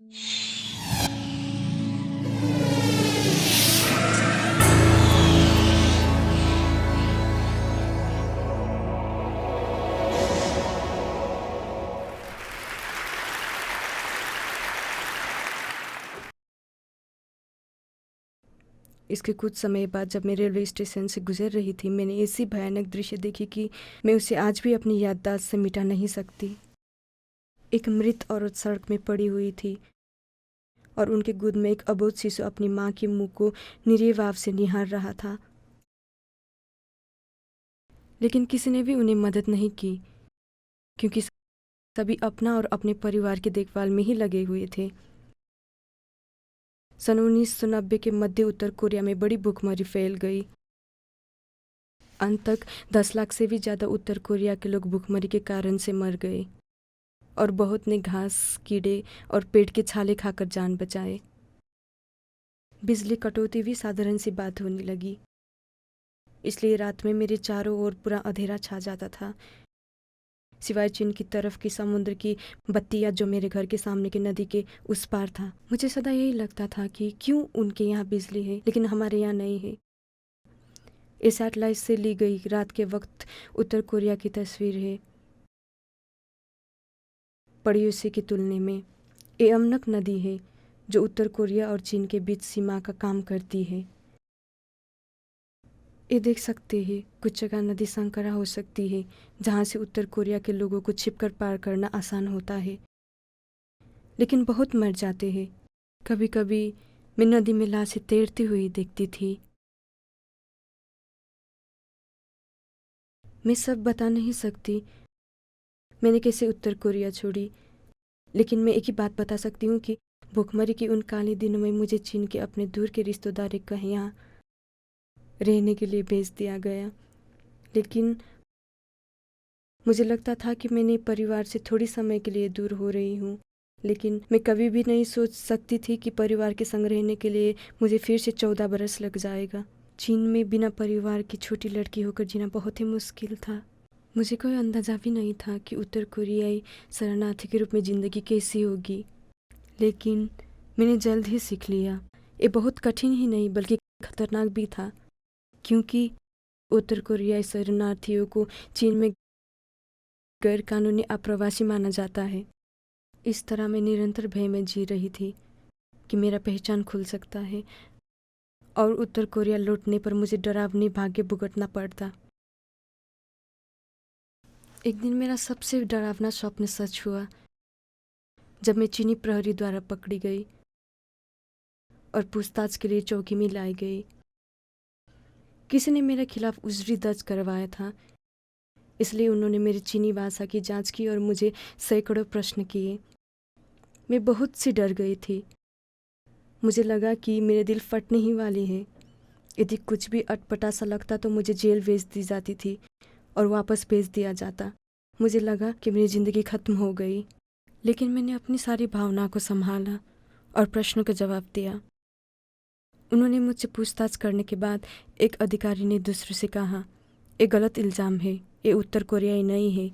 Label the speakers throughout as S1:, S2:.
S1: इसके कुछ समय बाद जब मैं रेलवे स्टेशन से गुजर रही थी, मैंने ऐसी भयानक दृश्य देखी कि मैं उसे आज भी अपनी याददाश्त से मिटा नहीं सकती। एक मृत औरत सड़क में पड़ी हुई थी और उनके गोद में एक अबोध शिशु अपनी माँ के मुंह को निरीह भाव से निहार रहा था। लेकिन किसी ने भी उन्हें मदद नहीं की, क्योंकि सभी अपना और अपने परिवार की देखभाल में ही लगे हुए थे। सन 1990 के मध्य उत्तर कोरिया में बड़ी भूखमरी फैल गई। अंत तक 10 लाख से भी ज़्यादा उत्तर कोरिया के लोग भूखमरी के कारण से मर गए और बहुत ने घास, कीड़े और पेट के छाले खाकर जान बचाए। बिजली कटौती भी साधारण सी बात होने लगी, इसलिए रात में मेरे चारों ओर पूरा अंधेरा छा जाता था, सिवाय चीन की तरफ की समुद्र की बत्तियां जो मेरे घर के सामने की नदी के उस पार था। मुझे सदा यही लगता था कि क्यों उनके यहाँ बिजली है लेकिन हमारे यहाँ नहीं है। ये सैटेलाइट से ली गई रात के वक्त उत्तर कोरिया की तस्वीर है। पड़ोसी की तुलना में ये अमनक नदी है जो उत्तर कोरिया और चीन के बीच सीमा का काम करती है। ये देख सकते हैं कुछ जगह नदी संकरा हो सकती है जहाँ से उत्तर कोरिया के लोगों को छिपकर पार करना आसान होता है, लेकिन बहुत मर जाते हैं। कभी कभी मैं नदी में लाशें तैरती हुई देखती थी। मैं सब बता नहीं सकती मैंने कैसे उत्तर कोरिया छोड़ी, लेकिन मैं एक ही बात बता सकती हूँ कि भूखमरी के उन काले दिनों में मुझे चीन के अपने दूर के रिश्तेदार के यहाँ रहने के लिए भेज दिया गया। लेकिन मुझे लगता था कि मैंने परिवार से थोड़ी समय के लिए दूर हो रही हूँ, लेकिन मैं कभी भी नहीं सोच सकती थी कि परिवार के संग रहने के लिए मुझे फिर से 14 बरस लग जाएगा। चीन में बिना परिवार की छोटी लड़की होकर जीना बहुत ही मुश्किल था। मुझे कोई अंदाजा भी नहीं था कि उत्तर कोरियाई शरणार्थी के रूप में ज़िंदगी कैसी होगी, लेकिन मैंने जल्द ही सीख लिया। ये बहुत कठिन ही नहीं बल्कि खतरनाक भी था, क्योंकि उत्तर कोरियाई शरणार्थियों को चीन में गैर कानूनी आप्रवासी माना जाता है। इस तरह मैं निरंतर भय में जी रही थी कि मेरा पहचान खुल सकता है और उत्तर कोरिया लौटने पर मुझे डरावनी भाग्य भुगतना पड़ता। एक दिन मेरा सबसे डरावना स्वप्न सच हुआ जब मैं चीनी प्रहरी द्वारा पकड़ी गई और पूछताछ के लिए चौकी में लाई गई। किसी ने मेरे खिलाफ उजरी दर्ज करवाया था, इसलिए उन्होंने मेरी चीनी भाषा की जांच की और मुझे सैकड़ों प्रश्न किए। मैं बहुत सी डर गई थी। मुझे लगा कि मेरे दिल फटने ही वाली है। यदि कुछ भी अटपटा सा लगता तो मुझे जेल भेज दी जाती थी और वापस भेज दिया जाता। मुझे लगा कि मेरी ज़िंदगी खत्म हो गई, लेकिन मैंने अपनी सारी भावनाओं को संभाला और प्रश्नों का जवाब दिया। उन्होंने मुझसे पूछताछ करने के बाद एक अधिकारी ने दूसरे से कहा, ये गलत इल्ज़ाम है, ये उत्तर कोरियाई नहीं है,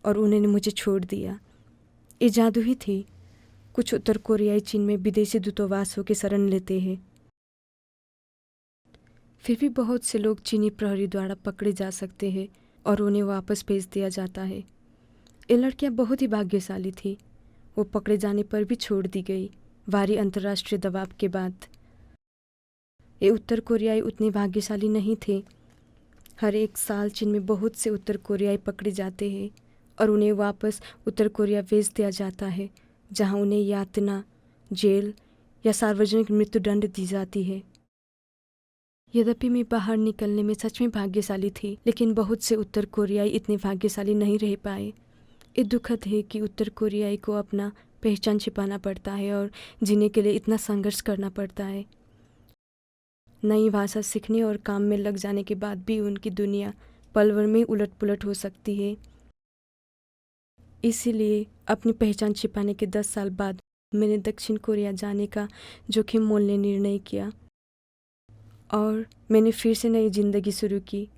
S1: और उन्होंने मुझे छोड़ दिया। ये जादू ही थी। कुछ उत्तर कोरियाई चीन में विदेशी दूतावासों की शरण लेते हैं, फिर भी बहुत से लोग चीनी प्रहरी द्वारा पकड़े जा सकते हैं और उन्हें वापस भेज दिया जाता है। ये लड़कियां बहुत ही भाग्यशाली थी। वो पकड़े जाने पर भी छोड़ दी गई भारी अंतर्राष्ट्रीय दबाव के बाद। ये उत्तर कोरियाई उतने भाग्यशाली नहीं थे। हर एक साल चीन में बहुत से उत्तर कोरियाई पकड़े जाते हैं और उन्हें वापस उत्तर कोरिया भेज दिया जाता है, जहां उन्हें यातना, जेल या सार्वजनिक मृत्युदंड दी जाती है। यद्यपि मैं बाहर निकलने में सच में भाग्यशाली थी, लेकिन बहुत से उत्तर कोरियाई इतने भाग्यशाली नहीं रह पाए। ये दुखद है कि उत्तर कोरियाई को अपना पहचान छिपाना पड़ता है और जीने के लिए इतना संघर्ष करना पड़ता है। नई भाषा सीखने और काम में लग जाने के बाद भी उनकी दुनिया पल भर में उलट पुलट हो सकती है। इसीलिए अपनी पहचान छिपाने के 10 साल बाद मैंने दक्षिण कोरिया जाने का जोखिम मोलने निर्णय किया और मैंने फिर से नई जिंदगी शुरू की।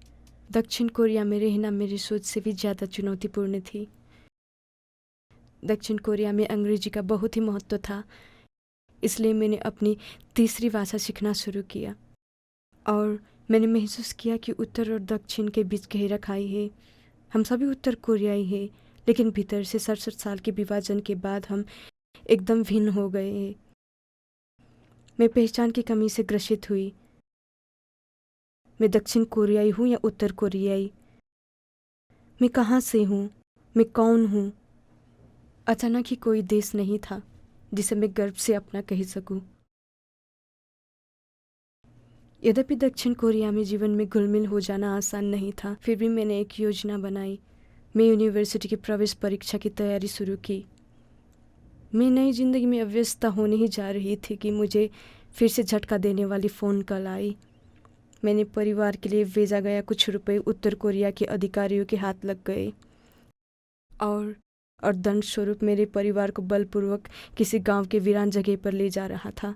S1: दक्षिण कोरिया में रहना मेरी सोच से भी ज़्यादा चुनौतीपूर्ण थी। दक्षिण कोरिया में अंग्रेजी का बहुत ही महत्व था, इसलिए मैंने अपनी तीसरी भाषा सीखना शुरू किया और मैंने महसूस किया कि उत्तर और दक्षिण के बीच गहरा खाई है। हम सभी उत्तर कोरियाई हैं, लेकिन भीतर से 67 साल के विभाजन के बाद हम एकदम भिन्न हो गए हैं। मैं पहचान की कमी से ग्रसित हुई। मैं दक्षिण कोरियाई हूँ या उत्तर कोरियाई? मैं कहाँ से हूँ? मैं कौन हूँ? अचानक ही कोई देश नहीं था जिसे मैं गर्व से अपना कह सकूं। यद्यपि दक्षिण कोरिया में जीवन में घुलमिल हो जाना आसान नहीं था, फिर भी मैंने एक योजना बनाई। मैं यूनिवर्सिटी की प्रवेश परीक्षा की तैयारी शुरू की। मैं नई जिंदगी में अभ्यस्त होने ही जा रही थी कि मुझे फिर से झटका देने वाली फ़ोन कॉल आई। मैंने परिवार के लिए भेजा गया कुछ रुपए उत्तर कोरिया के अधिकारियों के हाथ लग गए और दंड स्वरूप मेरे परिवार को बलपूर्वक किसी गांव के वीरान जगह पर ले जा रहा था।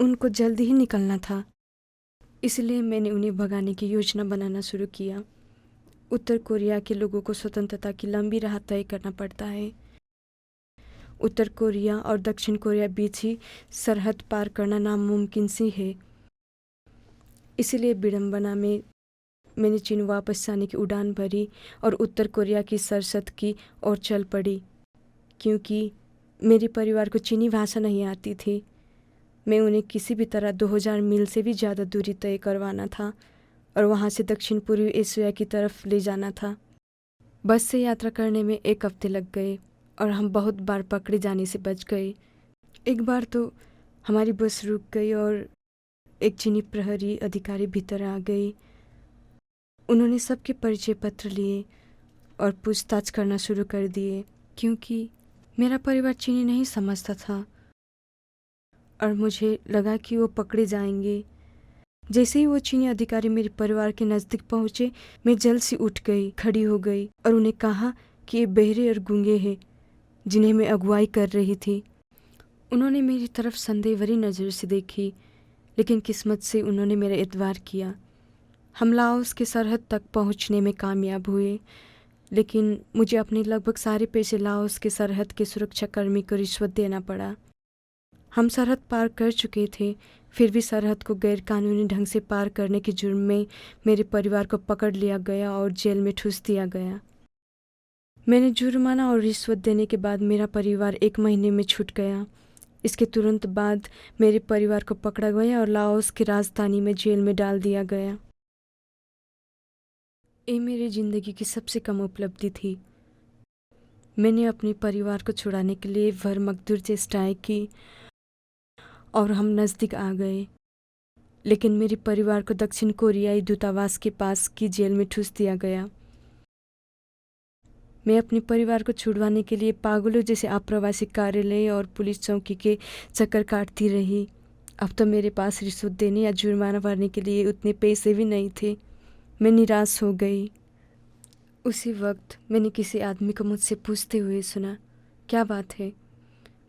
S1: उनको जल्दी ही निकलना था, इसलिए मैंने उन्हें भगाने की योजना बनाना शुरू किया। उत्तर कोरिया के लोगों को स्वतंत्रता की लंबी राह तय करना पड़ता है। उत्तर कोरिया और दक्षिण कोरिया बीच ही सरहद पार करना नामुमकिन सी है। इसलिए विडंबना में मैंने चीन वापस जाने की उड़ान भरी और उत्तर कोरिया की सरहद की ओर चल पड़ी। क्योंकि मेरे परिवार को चीनी भाषा नहीं आती थी, मैं उन्हें किसी भी तरह 2000 मील से भी ज़्यादा दूरी तय करवाना था और वहाँ से दक्षिण पूर्वी एशिया की तरफ ले जाना था। बस से यात्रा करने में 1 हफ्ते लग गए और हम बहुत बार पकड़े जाने से बच गए। एक बार तो हमारी बस रुक गई और एक चीनी प्रहरी अधिकारी भीतर आ गए। उन्होंने सबके परिचय पत्र लिए और पूछताछ करना शुरू कर दिए, क्योंकि मेरा परिवार चीनी नहीं समझता था और मुझे लगा कि वो पकड़े जाएंगे। जैसे ही वो चीनी अधिकारी मेरे परिवार के नज़दीक पहुंचे, मैं जल्द से उठ गई, खड़ी हो गई और उन्हें कहा कि ये बहरे और गूंगे हैं जिन्हें मैं अगुवाई कर रही थी। उन्होंने मेरी तरफ संदेह भरी नज़र से देखी, लेकिन किस्मत से उन्होंने मेरा एतबार किया। हम लाओस के सरहद तक पहुंचने में कामयाब हुए, लेकिन मुझे अपने लगभग सारे पैसे लाओस के सरहद के सुरक्षाकर्मी को रिश्वत देना पड़ा। हम सरहद पार कर चुके थे, फिर भी सरहद को गैरकानूनी ढंग से पार करने के जुर्म में मेरे परिवार को पकड़ लिया गया और जेल में ठूस दिया गया। मैंने जुर्माना और रिश्वत देने के बाद मेरा परिवार 1 महीने में छूट गया। इसके तुरंत बाद मेरे परिवार को पकड़ा गया और लाओस की राजधानी में जेल में डाल दिया गया। ये मेरी ज़िंदगी की सबसे कम उपलब्धि थी। मैंने अपने परिवार को छुड़ाने के लिए भरमकदूर चेष्टाएं की और हम नज़दीक आ गए, लेकिन मेरे परिवार को दक्षिण कोरियाई दूतावास के पास की जेल में ठूस दिया गया। मैं अपने परिवार को छुड़वाने के लिए पागलों जैसे आप्रवासी कार्यालय और पुलिस चौकी के चक्कर काटती रही। अब तो मेरे पास रिश्वत देने या जुर्माना भरने के लिए उतने पैसे भी नहीं थे। मैं निराश हो गई। उसी वक्त मैंने किसी आदमी को मुझसे पूछते हुए सुना, क्या बात है?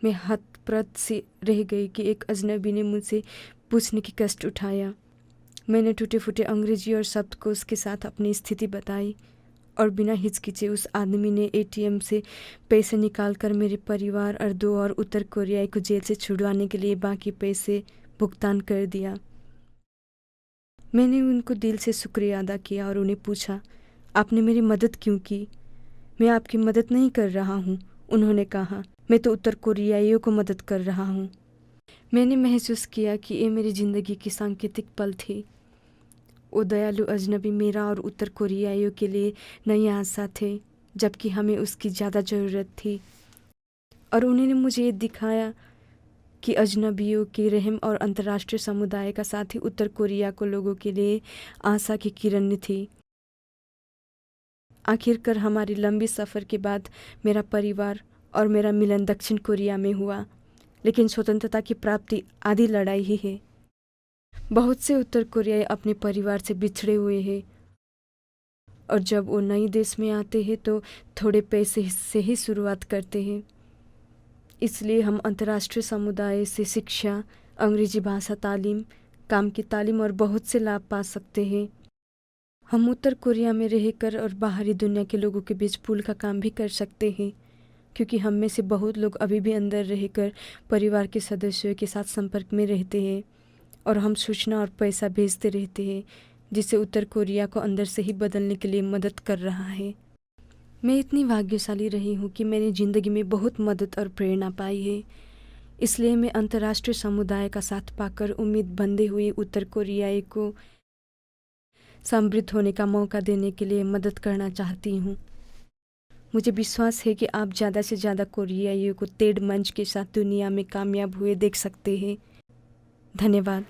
S1: मैं हतप्रभ सी रह गई कि एक अजनबी ने मुझसे पूछने की कष्ट उठाया। मैंने टूटे फूटे अंग्रेजी और शब्दकोश के साथ अपनी स्थिति बताई और बिना हिचकिचे उस आदमी ने एटीएम से पैसे निकालकर मेरे परिवार और 2 और उत्तर कोरियाई को जेल से छुड़वाने के लिए बाकी पैसे भुगतान कर दिया। मैंने उनको दिल से शुक्रिया अदा किया और उन्हें पूछा, आपने मेरी मदद क्यों की? मैं आपकी मदद नहीं कर रहा हूँ, उन्होंने कहा। मैं तो उत्तर कोरियाइयों को मदद कर रहा हूँ। मैंने महसूस किया कि ये मेरी ज़िंदगी की सांकेतिक पल थी। वो दयालु अजनबी मेरा और उत्तर कोरियाइयों के लिए नई आशा थे, जबकि हमें उसकी ज़्यादा ज़रूरत थी। और उन्होंने मुझे ये दिखाया कि अजनबियों की रहम और अंतर्राष्ट्रीय समुदाय का साथ ही उत्तर कोरिया को लोगों के लिए आशा की किरण थी। आखिरकार हमारी लंबी सफ़र के बाद मेरा परिवार और मेरा मिलन दक्षिण कोरिया में हुआ, लेकिन स्वतंत्रता की प्राप्ति आधी लड़ाई ही है। बहुत से उत्तर कोरियाई अपने परिवार से बिछड़े हुए हैं और जब वो नई देश में आते हैं तो थोड़े पैसे से ही शुरुआत करते हैं। इसलिए हम अंतर्राष्ट्रीय समुदाय से शिक्षा, अंग्रेजी भाषा तालीम, काम की तालीम और बहुत से लाभ पा सकते हैं। हम उत्तर कोरिया में रहकर और बाहरी दुनिया के लोगों के बीच पुल का काम भी कर सकते हैं। क्योंकि हम में से बहुत लोग अभी भी अंदर रहकर परिवार के सदस्यों के साथ संपर्क में रहते हैं और हम सूचना और पैसा भेजते रहते हैं, जिससे उत्तर कोरिया को अंदर से ही बदलने के लिए मदद कर रहा है। मैं इतनी भाग्यशाली रही हूँ कि मैंने ज़िंदगी में बहुत मदद और प्रेरणा पाई है। इसलिए मैं अंतर्राष्ट्रीय समुदाय का साथ पाकर उम्मीद बंधे हुए उत्तर कोरियाई को समृद्ध होने का मौका देने के लिए मदद करना चाहती हूँ। मुझे विश्वास है कि आप ज़्यादा से ज़्यादा कोरियाइयों को तेड मंच के साथ दुनिया में कामयाब हुए देख सकते हैं। धन्यवाद।